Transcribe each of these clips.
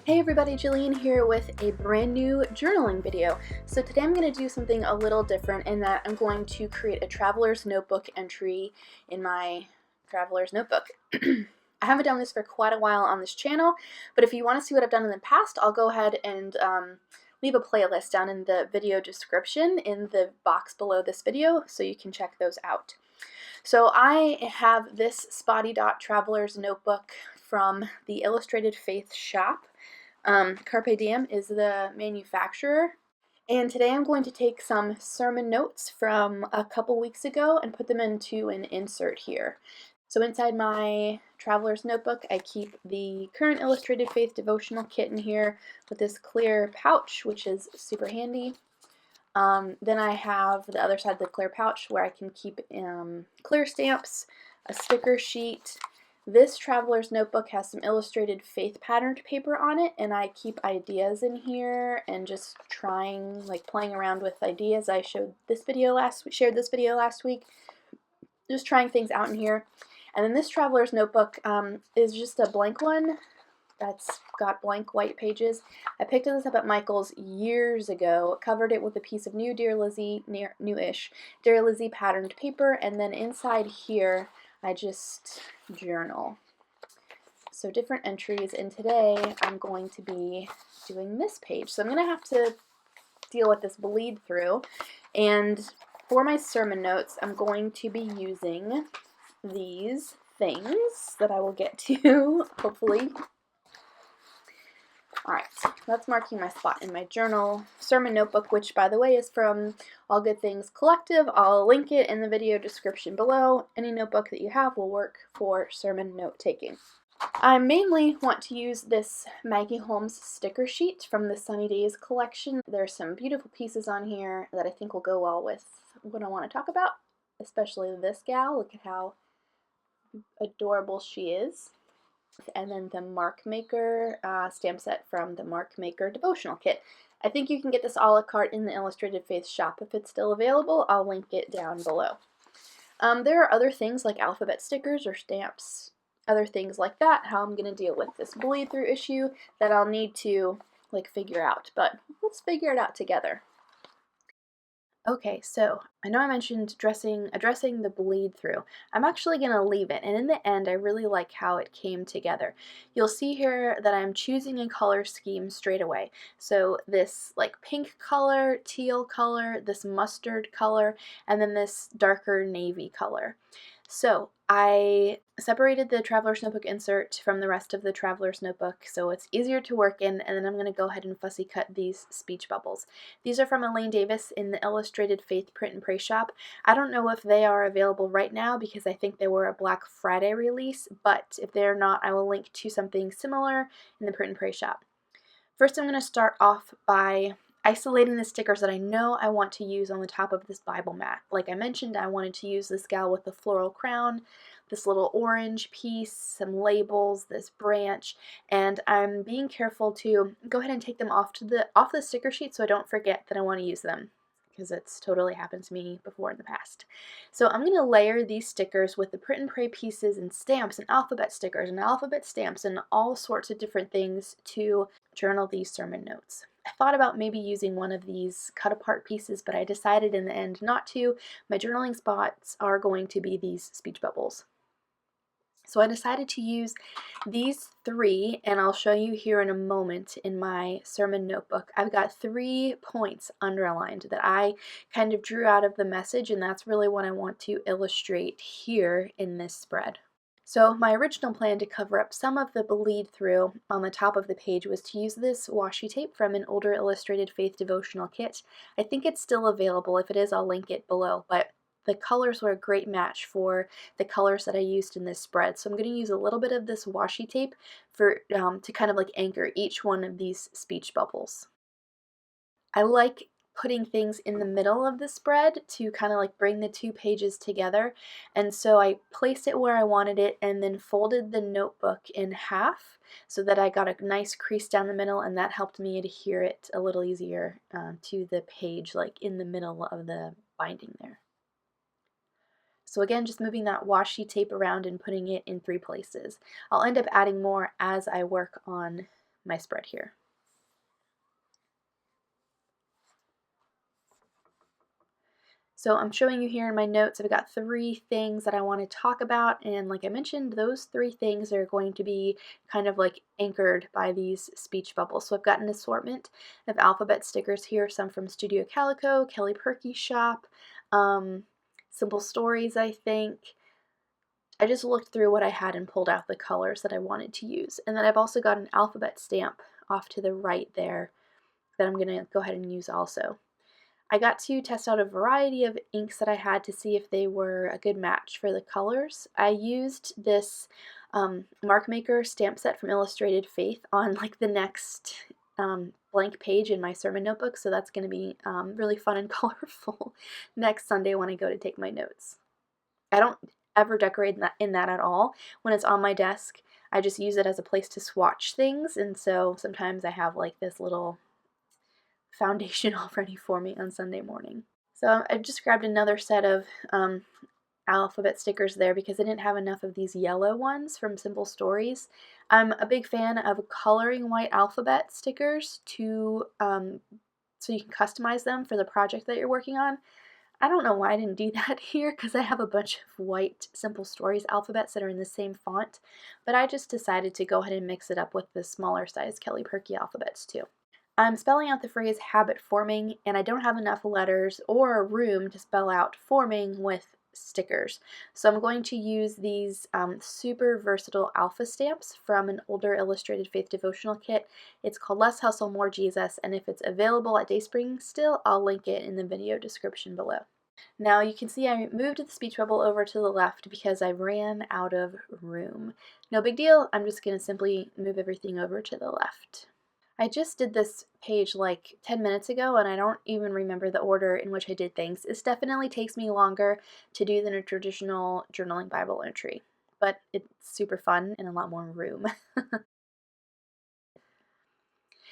Hey everybody, Jillian here with a brand new journaling video. So today I'm going to do something a little different in that I'm going to create a traveler's notebook entry in my traveler's notebook. I haven't done this for quite a while on this channel, but if you want to see what I've done in the past, I'll go ahead and leave a playlist down in the video description in the box below this video so you can check those out. So I have this Spotty Dot Traveler's Notebook from the Illustrated Faith shop. Carpe Diem is the manufacturer, and today I'm going to take some sermon notes from a couple weeks ago and put them into an insert here. So inside my traveler's notebook, I keep the current Illustrated Faith devotional kit in here with this clear pouch, which is super handy. Then I have the other side of the clear pouch where I can keep clear stamps, a sticker sheet. This traveler's notebook has some illustrated faith patterned paper on it, and I keep ideas in here and just trying, like playing around with ideas. I shared this video last week, just trying things out in here. And then this traveler's notebook is just a blank one that's got blank white pages. I picked this up at Michael's years ago, covered it with a piece of new Dear Lizzie, newish Dear Lizzie patterned paper, and then inside here I just journal. So different entries, and today I'm going to be doing this page. So I'm going to have to deal with this bleed through, and for my sermon notes I'm going to be using these things that I will get to, hopefully. Alright, that's marking my spot in my journal. Sermon notebook, which by the way is from All Good Things Collective. I'll link it in the video description below. Any notebook that you have will work for sermon note taking. I mainly want to use this Maggie Holmes sticker sheet from the Sunny Days collection. There's some beautiful pieces on here that I think will go well with what I want to talk about, especially this gal. Look at how adorable she is. And then the Mark Maker stamp set from the Mark Maker devotional kit. I think you can get this a la carte in the Illustrated Faith shop. If it's still available, I'll link it down below. There are other things like alphabet stickers or stamps, other things like that, how I'm going to deal with this bleed through issue that I'll need to figure out, but let's figure it out together. Okay, so I know I mentioned addressing the bleed through. I'm actually going to leave it, and in the end I really like how it came together. You'll see here that I'm choosing a color scheme straight away. So this like pink color, teal color, this mustard color, and then this darker navy color. So I separated the Traveler's Notebook insert from the rest of the Traveler's Notebook so it's easier to work in, and then I'm going to go ahead and fussy cut these speech bubbles. These are from Elaine Davis in the Illustrated Faith Print and Pray shop. I don't know if they are available right now because I think they were a Black Friday release, but if they're not, I will link to something similar in the Print and Pray shop. First I'm going to start off by isolating the stickers that I know I want to use on the top of this Bible mat. Like I mentioned, I wanted to use this gal with the floral crown, this little orange piece, some labels, this branch, and I'm being careful to go ahead and take them off the sticker sheet so I don't forget that I want to use them, because it's totally happened to me before in the past. So I'm going to layer these stickers with the Print and Pray pieces and stamps and alphabet stickers and alphabet stamps and all sorts of different things to journal these sermon notes. I thought about maybe using one of these cut apart pieces, but I decided in the end not to. My journaling spots are going to be these speech bubbles. So I decided to use these three, and I'll show you here in a moment in my sermon notebook. I've got 3 points underlined that I kind of drew out of the message, and that's really what I want to illustrate here in this spread. So my original plan to cover up some of the bleed through on the top of the page was to use this washi tape from an older Illustrated Faith devotional kit. I think it's still available. If it is, I'll link it below, but the colors were a great match for the colors that I used in this spread. So I'm going to use a little bit of this washi tape for to kind of like anchor each one of these speech bubbles. I like putting things in the middle of the spread to kind of like bring the 2 pages together, and so I placed it where I wanted it and then folded the notebook in half so that I got a nice crease down the middle, and that helped me adhere it a little easier to the page, like in the middle of the binding there. So again, just moving that washi tape around and putting it in 3 places. I'll end up adding more as I work on my spread here. So I'm showing you here in my notes, I've got 3 things that I want to talk about, and like I mentioned, those 3 things are going to be kind of like anchored by these speech bubbles. So I've got an assortment of alphabet stickers here, some from Studio Calico, Kelly Perky Shop, Simple Stories, I think. I just looked through what I had and pulled out the colors that I wanted to use. And then I've also got an alphabet stamp off to the right there that I'm going to go ahead and use also. I got to test out a variety of inks that I had to see if they were a good match for the colors. I used this Mark Maker stamp set from Illustrated Faith on like the next blank page in my sermon notebook, so that's going to be really fun and colorful next Sunday when I go to take my notes. I don't ever decorate in that at all. When it's on my desk, I just use it as a place to swatch things, and so sometimes I have like this little foundation all ready for me on Sunday morning. So I just grabbed another set of alphabet stickers there because I didn't have enough of these yellow ones from Simple Stories. I'm a big fan of coloring white alphabet stickers to so you can customize them for the project that you're working on. I don't know why I didn't do that here because I have a bunch of white Simple Stories alphabets that are in the same font, but I just decided to go ahead and mix it up with the smaller size Kelly Perky alphabets too. I'm spelling out the phrase habit forming, and I don't have enough letters or room to spell out forming with stickers. So I'm going to use these super versatile alpha stamps from an older Illustrated Faith devotional kit. It's called Less Hustle, More Jesus, and if it's available at Dayspring still, I'll link it in the video description below. Now you can see I moved the speech bubble over to the left because I ran out of room. No big deal, I'm just going to simply move everything over to the left. I just did this page like 10 minutes ago and I don't even remember the order in which I did things. This definitely takes me longer to do than a traditional journaling Bible entry, but it's super fun and a lot more room.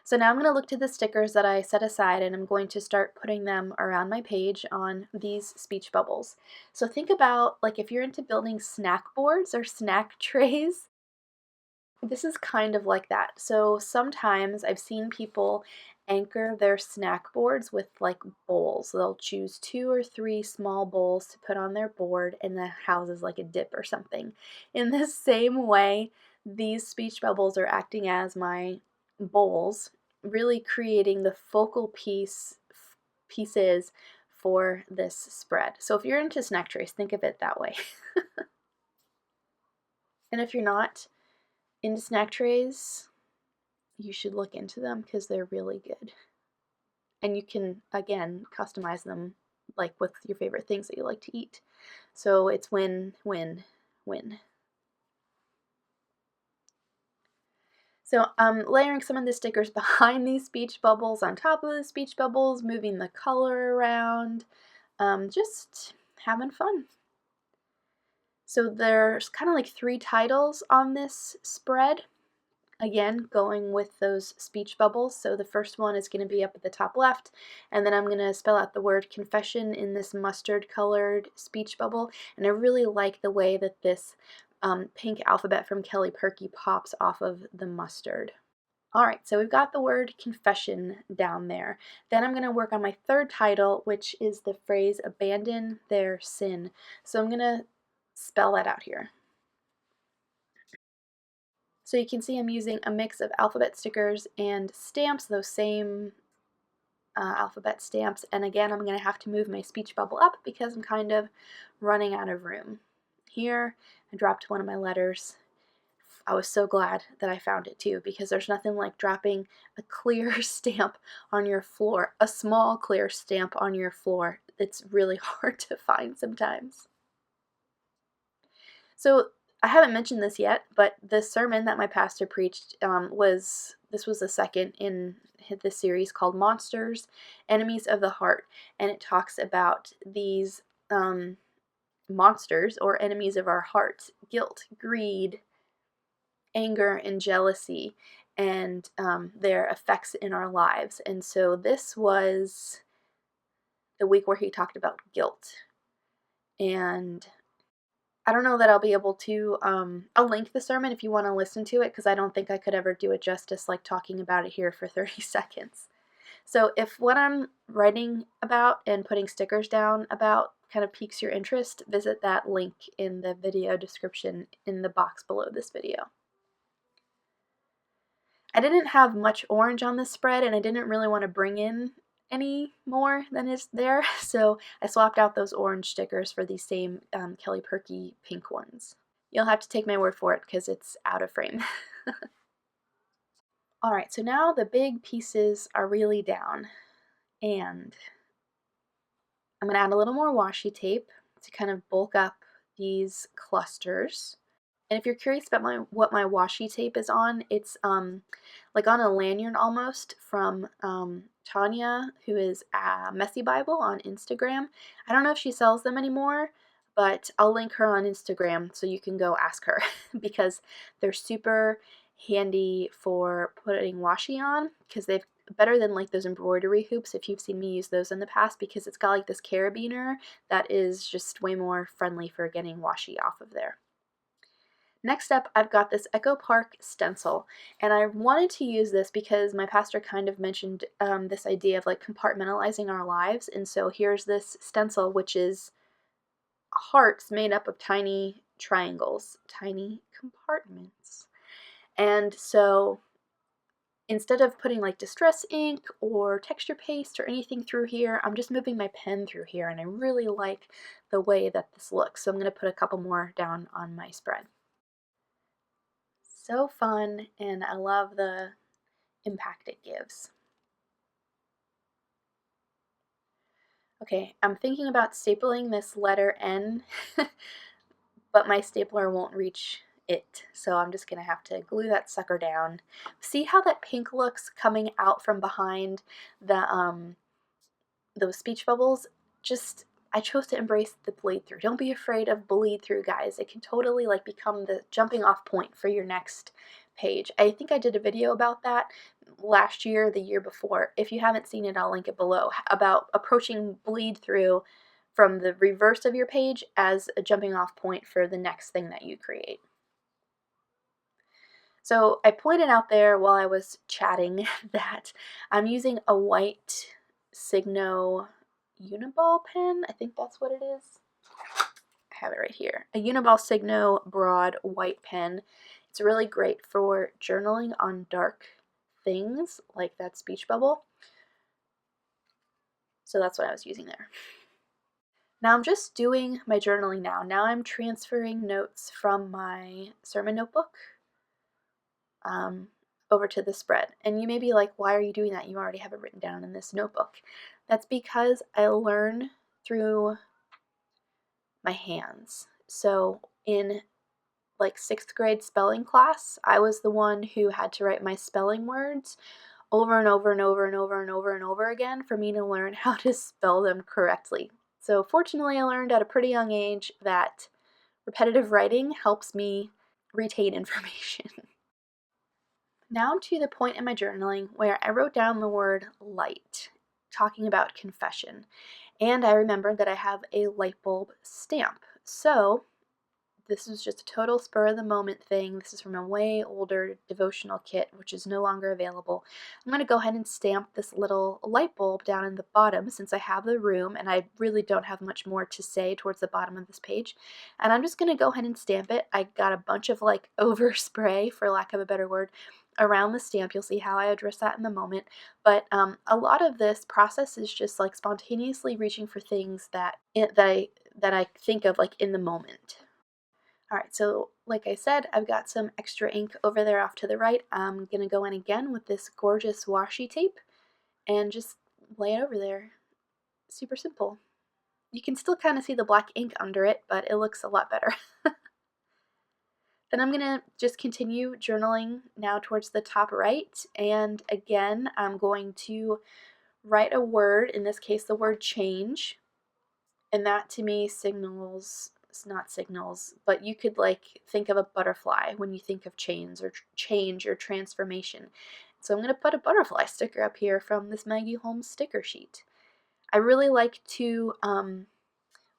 So now I'm going to look to the stickers that I set aside and I'm going to start putting them around my page on these speech bubbles. So think about like if you're into building snack boards or snack trays, this is kind of like that. So sometimes I've seen people anchor their snack boards with like bowls. So they'll choose 2 or 3 small bowls to put on their board and that houses like a dip or something. In the same way, these speech bubbles are acting as my bowls, really creating the focal pieces for this spread. So if you're into snack trays, think of it that way. And if you're not into snack trays, you should look into them because they're really good. And you can, again, customize them like with your favorite things that you like to eat. So it's win, win, win. So I'm layering some of the stickers behind these speech bubbles, on top of the speech bubbles, moving the color around, just having fun. So there's kind of like 3 titles on this spread. Again, going with those speech bubbles. So the first one is going to be up at the top left, and then I'm going to spell out the word confession in this mustard colored speech bubble. And I really like the way that this pink alphabet from Kelly Perky pops off of the mustard. Alright, so we've got the word confession down there. Then I'm going to work on my third title, which is the phrase abandon their sin. So I'm going to spell that out here. So you can see I'm using a mix of alphabet stickers and stamps, those same alphabet stamps. And again, I'm going to have to move my speech bubble up because I'm kind of running out of room. Here, I dropped one of my letters. I was so glad that I found it too because there's nothing like dropping a clear stamp on your floor, a small clear stamp on your floor. It's really hard to find sometimes. So I haven't mentioned this yet, but the sermon that my pastor preached was the second in this series called Monsters, Enemies of the Heart, and it talks about these monsters or enemies of our hearts: guilt, greed, anger, and jealousy, and their effects in our lives. And so this was the week where he talked about guilt, and I don't know that I'll be able to, I'll link the sermon if you want to listen to it, because I don't think I could ever do it justice like talking about it here for 30 seconds. So if what I'm writing about and putting stickers down about kind of piques your interest, visit that link in the video description in the box below this video. I didn't have much orange on this spread, and I didn't really want to bring in any more than is there, so I swapped out those orange stickers for these same Kelly Perky pink ones. You'll have to take my word for it because it's out of frame. Alright, so now the big pieces are really down, and I'm going to add a little more washi tape to kind of bulk up these clusters. And if you're curious about what my washi tape is on, it's like on a lanyard almost from Tanya, who is Messy Bible on Instagram. I don't know if she sells them anymore, but I'll link her on Instagram so you can go ask her because they're super handy for putting washi on, because they've better than like those embroidery hoops if you've seen me use those in the past, because it's got like this carabiner that is just way more friendly for getting washi off of there. Next up, I've got this Echo Park stencil, and I wanted to use this because my pastor kind of mentioned this idea of like compartmentalizing our lives, and so here's this stencil, which is hearts made up of tiny triangles, tiny compartments. And so instead of putting like distress ink or texture paste or anything through here, I'm just moving my pen through here, and I really like the way that this looks, so I'm going to put a couple more down on my spread. So fun, and I love the impact it gives. Okay, I'm thinking about stapling this letter N, but my stapler won't reach it, so I'm just gonna have to glue that sucker down. See how that pink looks coming out from behind the those speech bubbles? I chose to embrace the bleed through. Don't be afraid of bleed through, guys. It can totally like become the jumping off point for your next page. I think I did a video about that last year, the year before. If you haven't seen it, I'll link it below, about approaching bleed through from the reverse of your page as a jumping off point for the next thing that you create. So I pointed out there while I was chatting that I'm using a white Signo Uniball pen. I think that's what it is. I have it right here. A Uniball Signo broad white pen. It's really great for journaling on dark things like that speech bubble. So that's what I was using there. Now I'm just doing my journaling now. Now I'm transferring notes from my sermon notebook over to the spread. And you may be like, why are you doing that? You already have it written down in this notebook. That's because I learn through my hands. So in like 6th grade spelling class, I was the one who had to write my spelling words over and over and over and over and over and over again for me to learn how to spell them correctly. So fortunately, I learned at a pretty young age that repetitive writing helps me retain information. Now to the point in my journaling where I wrote down the word light, talking about confession, and I remembered that I have a light bulb stamp. So this is just a total spur of the moment thing. This is from a way older devotional kit, which is no longer available. I'm going to go ahead and stamp this little light bulb down in the bottom since I have the room and I really don't have much more to say towards the bottom of this page. And I'm just going to go ahead and stamp it. I got a bunch of like overspray, for lack of a better word, around the stamp. You'll see how I address that in a moment. But a lot of this process is just like spontaneously reaching for things that I think of like in the moment. Alright, so like I said, I've got some extra ink over there off to the right. I'm going to go in again with this gorgeous washi tape and just lay it over there. Super simple. You can still kind of see the black ink under it, but it looks a lot better. Then I'm going to just continue journaling now towards the top right, and again I'm going to write a word, in this case the word change, and that to me signals, it's not signals, but you could like think of a butterfly when you think of change or transformation. So I'm going to put a butterfly sticker up here from this Maggie Holmes sticker sheet. I really like to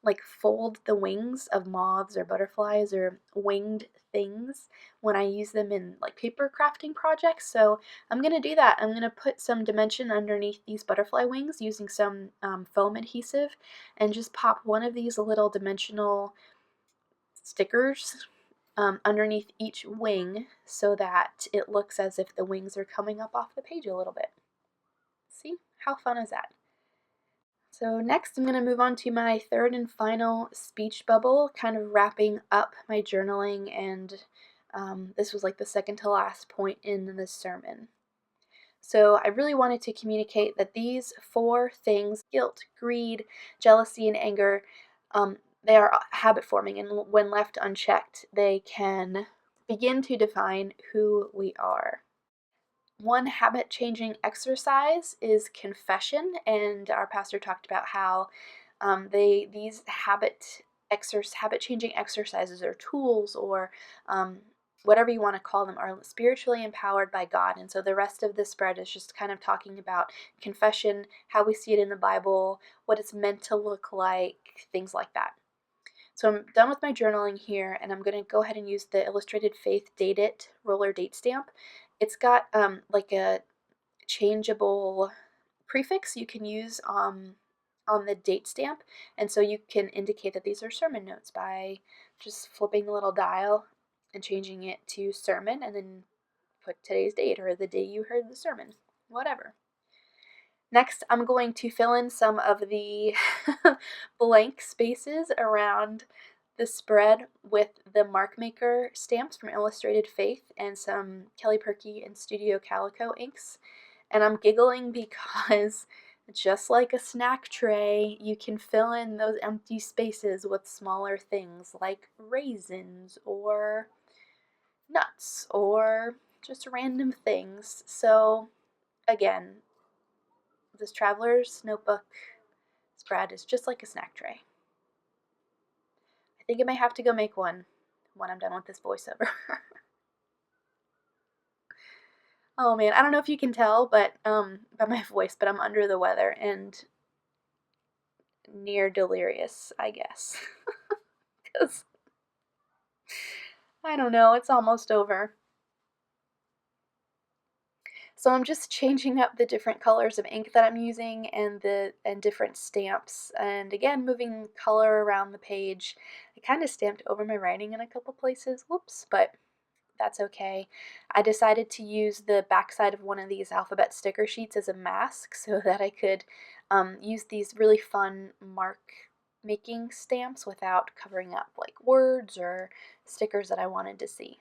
like fold the wings of moths or butterflies or winged things when I use them in like paper crafting projects. So I'm going to do that. I'm going to put some dimension underneath these butterfly wings using some foam adhesive and just pop one of these little dimensional stickers underneath each wing so that it looks as if the wings are coming up off the page a little bit. See? How fun is that? So next I'm going to move on to my third and final speech bubble, kind of wrapping up my journaling, and this was like the second to last point in this sermon. So I really wanted to communicate that these 4 things, guilt, greed, jealousy, and anger, they are habit forming, and when left unchecked, they can begin to define who we are. One habit changing exercise is confession, and our pastor talked about how these habit changing exercises or tools or whatever you want to call them are spiritually empowered by God. And so the rest of this spread is just kind of talking about confession, how we see it in the Bible, what it's meant to look like, things like that. So I'm done with my journaling here, and I'm going to go ahead and use the Illustrated Faith Date It roller date stamp. It's got like a changeable prefix you can use on the date stamp, and so you can indicate that these are sermon notes by just flipping the little dial and changing it to sermon, and then put today's date or the day you heard the sermon, whatever. Next, I'm going to fill in some of the blank spaces around the spread with the Mark Maker stamps from Illustrated Faith and some Kelly Purkey and Studio Calico inks. And I'm giggling because just like a snack tray, you can fill in those empty spaces with smaller things like raisins or nuts or just random things. So again, this Traveler's Notebook spread is just like a snack tray. I think I may have to go make one when I'm done with this voiceover. Oh man, I don't know if you can tell by my voice, but I'm under the weather and near delirious, I guess. Because, I don't know, it's almost over. So I'm just changing up the different colors of ink that I'm using and different stamps, and again moving color around the page. I kind of stamped over my writing in a couple places, whoops, but that's okay. I decided to use the backside of one of these alphabet sticker sheets as a mask so that I could use these really fun mark making stamps without covering up like words or stickers that I wanted to see.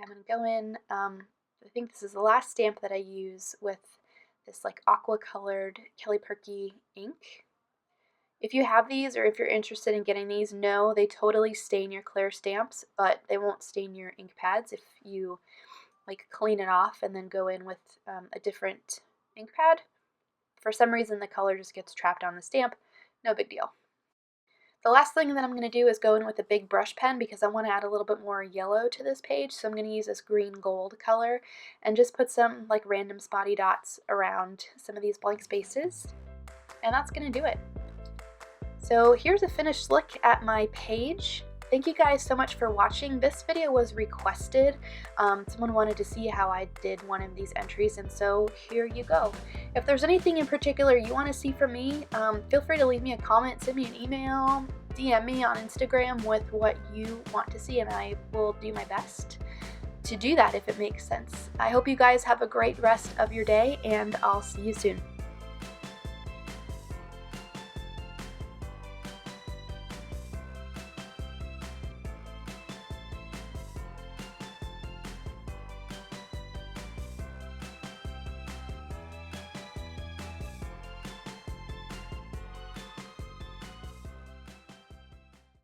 I'm going to go in, I think this is the last stamp that I use with this like aqua colored Kelly Purkey ink. If you have these or if you're interested in getting these, no, they totally stain your clear stamps, but they won't stain your ink pads if you like clean it off and then go in with a different ink pad. For some reason the color just gets trapped on the stamp, no big deal. The last thing that I'm going to do is go in with a big brush pen because I want to add a little bit more yellow to this page, so I'm going to use this green gold color and just put some like random spotty dots around some of these blank spaces, and that's going to do it. So here's a finished look at my page. Thank you guys so much for watching. This video was requested. Someone wanted to see how I did one of these entries, and so here you go. If there's anything in particular you want to see from me, feel free to leave me a comment, send me an email, DM me on Instagram with what you want to see, and I will do my best to do that if it makes sense. I hope you guys have a great rest of your day, and I'll see you soon.